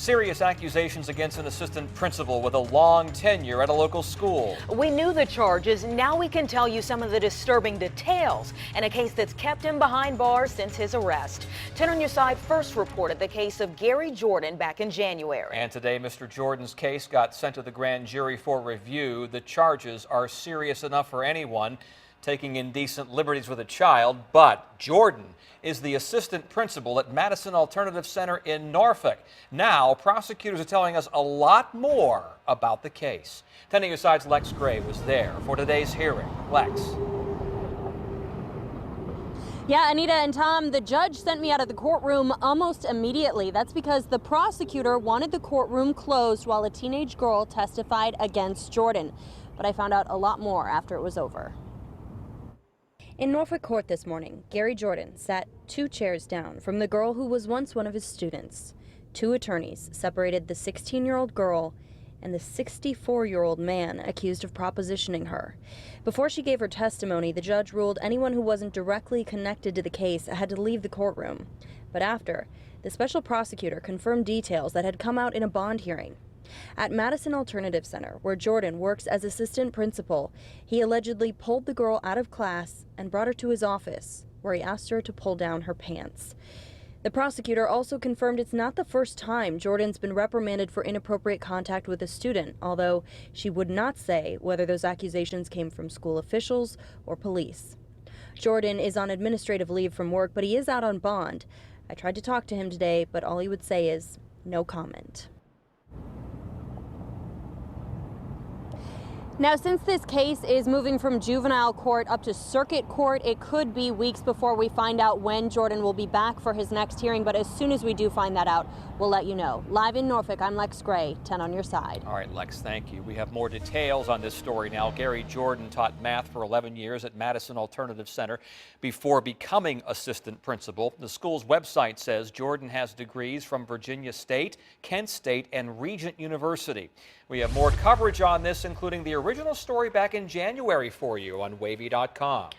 Serious accusations against an assistant principal with a long tenure at a local school. We knew the charges. Now we can tell you some of the disturbing details in a case that's kept him behind bars since his arrest. 10 on Your Side first reported the case of Gary Jordan back in January. And today, Mr. Jordan's case got sent to the grand jury for review. The charges are serious enough for anyone taking indecent liberties with a child, but Jordan is the assistant principal at Madison Alternative Center in Norfolk. Now, prosecutors are telling us a lot more about the case. 10 on Your Side's Lex Gray was there for today's hearing. Lex. Yeah, Anita and Tom, the judge sent me out of the courtroom almost immediately. That's because the prosecutor wanted the courtroom closed while a teenage girl testified against Jordan. But I found out a lot more after it was over. In Norfolk court this morning, Gary Jordan sat 2 chairs down from the girl who was once one of his students. 2 attorneys separated the 16-year-old girl and the 64-year-old man accused of propositioning her. Before she gave her testimony, the judge ruled anyone who wasn't directly connected to the case had to leave the courtroom. But after, the special prosecutor confirmed details that had come out in a bond hearing. At Madison Alternative Center, where Jordan works as assistant principal, he allegedly pulled the girl out of class and brought her to his office, where he asked her to pull down her pants. The prosecutor also confirmed it's not the first time Jordan's been reprimanded for inappropriate contact with a student, although she would not say whether those accusations came from school officials or police. Jordan is on administrative leave from work, but he is out on bond. I tried to talk to him today, but all he would say is no comment. Now, since this case is moving from juvenile court up to circuit court, it could be weeks before we find out when Jordan will be back for his next hearing. But as soon as we do find that out, we'll let you know. Live in Norfolk, I'm Lex Gray, 10 on Your Side. All right, Lex, thank you. We have more details on this story now. Gary Jordan taught math for 11 years at Madison Alternative Center before becoming assistant principal. The school's website says Jordan has degrees from Virginia State, Kent State, and Regent University. We have more coverage on this, including the original story back in January for you on wavy.com.